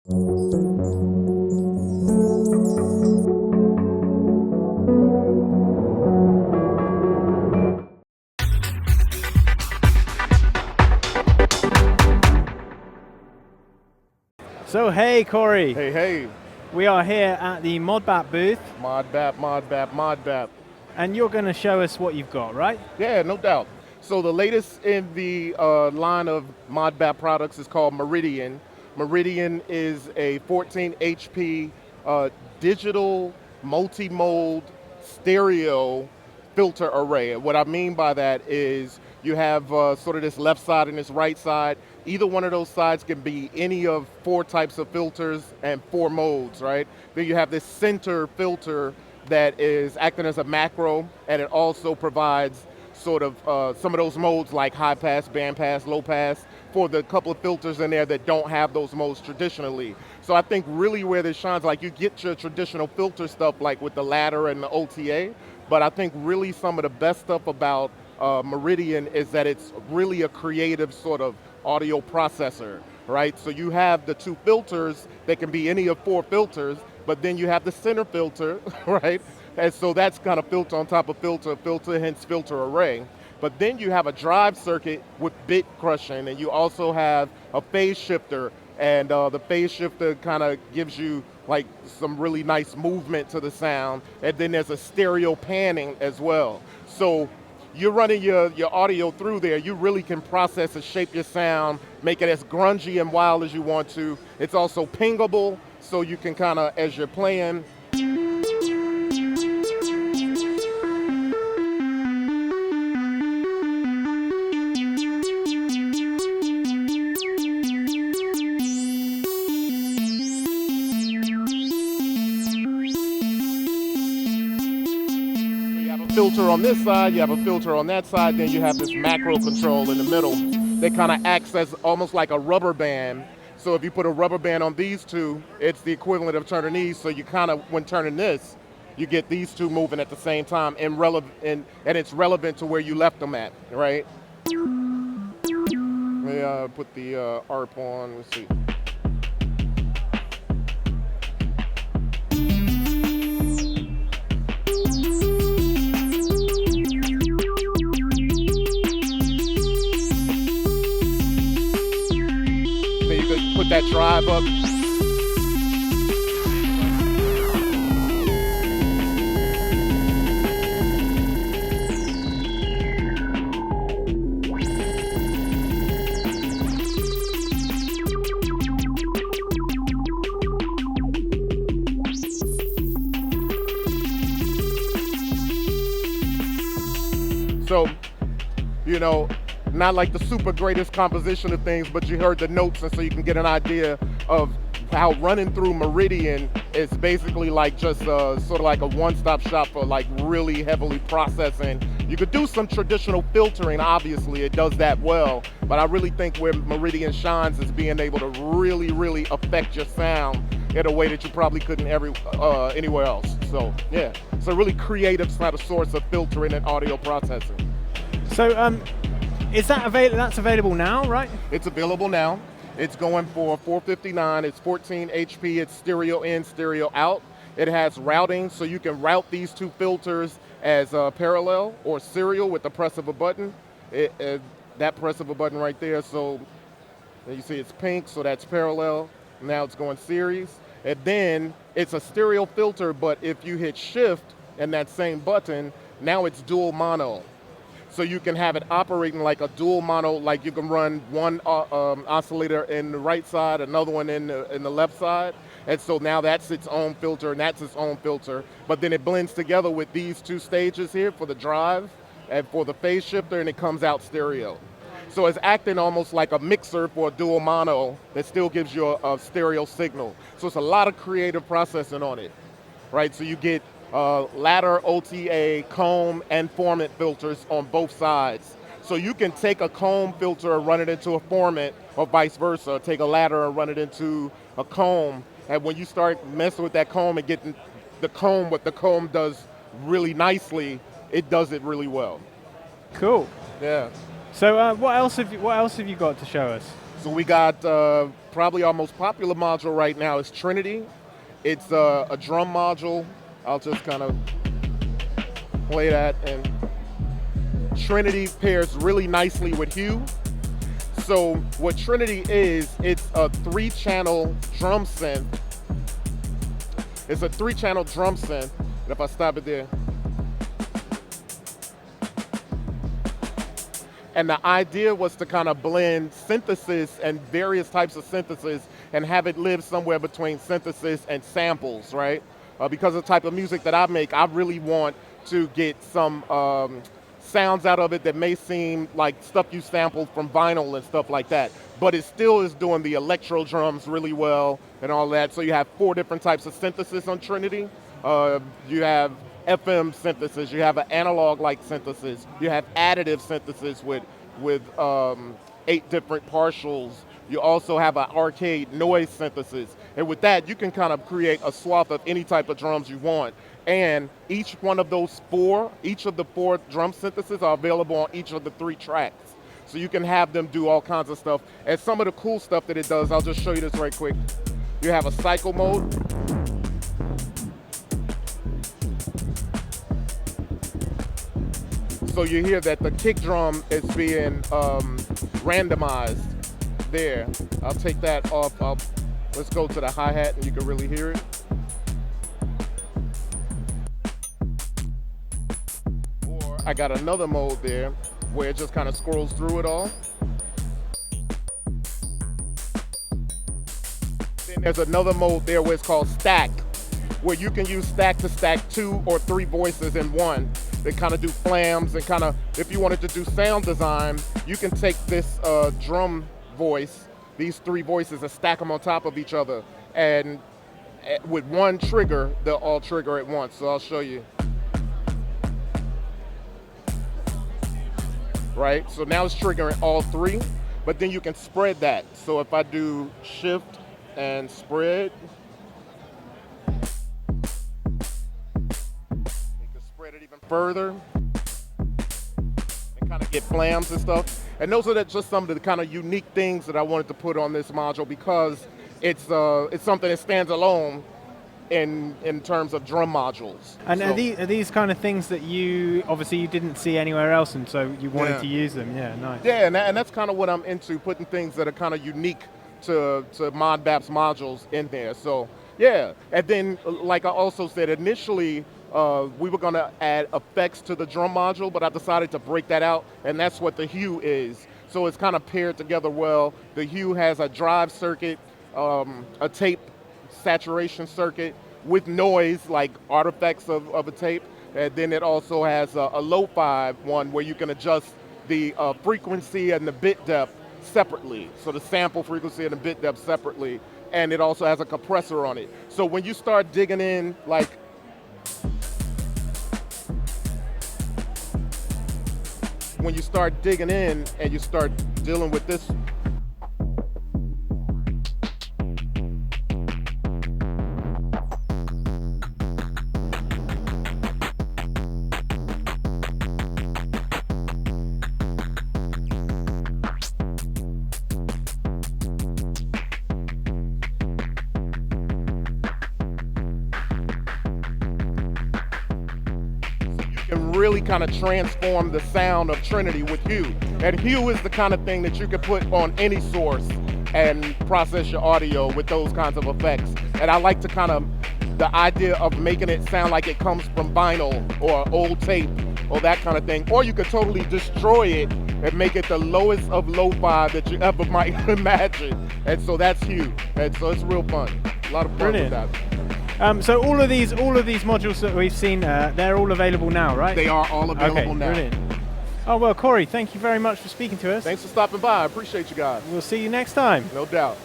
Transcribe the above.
So hey Corey. Hey, hey. We are here at the Modbap booth. Modbap. And you're going to show us what you've got, right? Yeah, no doubt. So the latest in the line of Modbap products is called Meridian. Meridian is a 14 HP digital multi-mode stereo filter array. And what I mean by that is you have sort of this left side and this right side. Either one of those sides can be any of 4 types of filters and 4 modes, right? Then you have this center filter that is acting as a macro, and it also provides sort of some of those modes like high pass, band pass, low pass, for the couple of filters in there that don't have those modes traditionally. So I think really where this shines, like you get your traditional filter stuff like with the ladder and the OTA, but I think really some of the best stuff about Meridian is that it's really a creative sort of audio processor, right? So you have the 2 filters that can be any of 4 filters, but then you have the center filter, right? And so that's kind of filter on top of filter, hence filter array. But then you have a drive circuit with bit crushing, and you also have a phase shifter, and the phase shifter kind of gives you like some really nice movement to the sound, and then there's a stereo panning as well. So you're running your audio through there, you really can process and shape your sound, make it as grungy and wild as you want to. It's also pingable, so you can kind of, as you're playing, filter on this side, you have a filter on that side, then you have this macro control in the middle that kind of acts as almost like a rubber band. So if you put a rubber band on these 2, it's the equivalent of turning these, so you kind of, when turning this, you get these 2 moving at the same time and it's relevant to where you left them at, right? Let me put the ARP on, let's see. Put that drive up. So, you know, not like the super greatest composition of things, but you heard the notes, and so you can get an idea of how running through Meridian is basically like just sort of like a one-stop shop for like really heavily processing. You could do some traditional filtering, obviously, it does that well, but I really think where Meridian shines is being able to really, really affect your sound in a way that you probably couldn't anywhere else. So yeah, it's a really creative sort of source of filtering and audio processing. So is that that's available now, right? It's available now. It's going for $459. It's 14 HP. It's stereo in, stereo out. It has routing, so you can route these 2 filters as parallel or serial with the press of a button. That press of a button right there. So you see it's pink, so that's parallel. Now it's going series. And then it's a stereo filter, but if you hit shift and that same button, now it's dual mono. So you can have it operating like a dual mono, like you can run one oscillator in the right side, another one in the left side. And so now that's its own filter and that's its own filter. But then it blends together with these 2 stages here for the drive and for the phase shifter, and it comes out stereo. So it's acting almost like a mixer for a dual mono that still gives you a stereo signal. So it's a lot of creative processing on it, right? So you get ladder, OTA, comb, and formant filters on both sides. So you can take a comb filter and run it into a formant, or vice versa. Take a ladder and run it into a comb. And when you start messing with that comb and getting the comb, what the comb does really nicely, it does it really well. Cool. Yeah. So what else have you got to show us? So we got probably our most popular module right now is Trinity. It's a drum module. I'll just kind of play that, and Trinity pairs really nicely with Hue. So what Trinity is, it's a 3-channel drum synth. It's a 3-channel drum synth. And if I stop it there. And the idea was to kind of blend synthesis and various types of synthesis and have it live somewhere between synthesis and samples, right? Because of the type of music that I make, I really want to get some sounds out of it that may seem like stuff you sampled from vinyl and stuff like that. But it still is doing the electro drums really well and all that. So you have 4 different types of synthesis on Trinity. You have FM synthesis, you have an analog-like synthesis, you have additive synthesis with 8 different partials. You also have an arcade noise synthesis. And with that, you can kind of create a swath of any type of drums you want. And each one of those 4, each of the 4 drum syntheses are available on each of the 3 tracks. So you can have them do all kinds of stuff. And some of the cool stuff that it does, I'll just show you this right quick. You have a cycle mode. So you hear that the kick drum is being randomized there. I'll take that off. Let's go to the hi-hat and you can really hear it. Or I got another mode there where it just kind of scrolls through it all. Then there's another mode there where it's called stack, where you can use stack to stack 2 or 3 voices in one. They kind of do flams and kind of, if you wanted to do sound design, you can take this drum voice, these 3 voices, and stack them on top of each other. And with one trigger, they'll all trigger at once. So I'll show you. Right, so now it's triggering all 3, but then you can spread that. So if I do shift and spread, even further and kind of get flams and stuff. And those are just some of the kind of unique things that I wanted to put on this module because it's something that stands alone in terms of drum modules. And so, are these kind of things that you didn't see anywhere else, and so you wanted to use them? Yeah, nice. Yeah, and that's kind of what I'm into, putting things that are kind of unique to Modbap's modules in there. So yeah, and then like I also said initially, we were going to add effects to the drum module, but I decided to break that out, and that's what the Hue is. So it's kind of paired together well. The Hue has a drive circuit, a tape saturation circuit with noise, like artifacts of a tape, and then it also has a lo-fi one where you can adjust the frequency and the bit depth separately. So the sample frequency and the bit depth separately, and it also has a compressor on it. So when you start digging in, like, when you start digging in and you start dealing with this, can really kind of transform the sound of Trinity with Hue. And Hue is the kind of thing that you can put on any source and process your audio with those kinds of effects. And I like to kind of, the idea of making it sound like it comes from vinyl or old tape or that kind of thing. Or you could totally destroy it and make it the lowest of lo-fi that you ever might imagine. And so that's Hue. And so it's real fun. A lot of fun with that. So all of these modules that we've seen, they're all available now, right? They are all available now. Brilliant. Oh, well, Corey, thank you very much for speaking to us. Thanks for stopping by. I appreciate you guys. We'll see you next time. No doubt.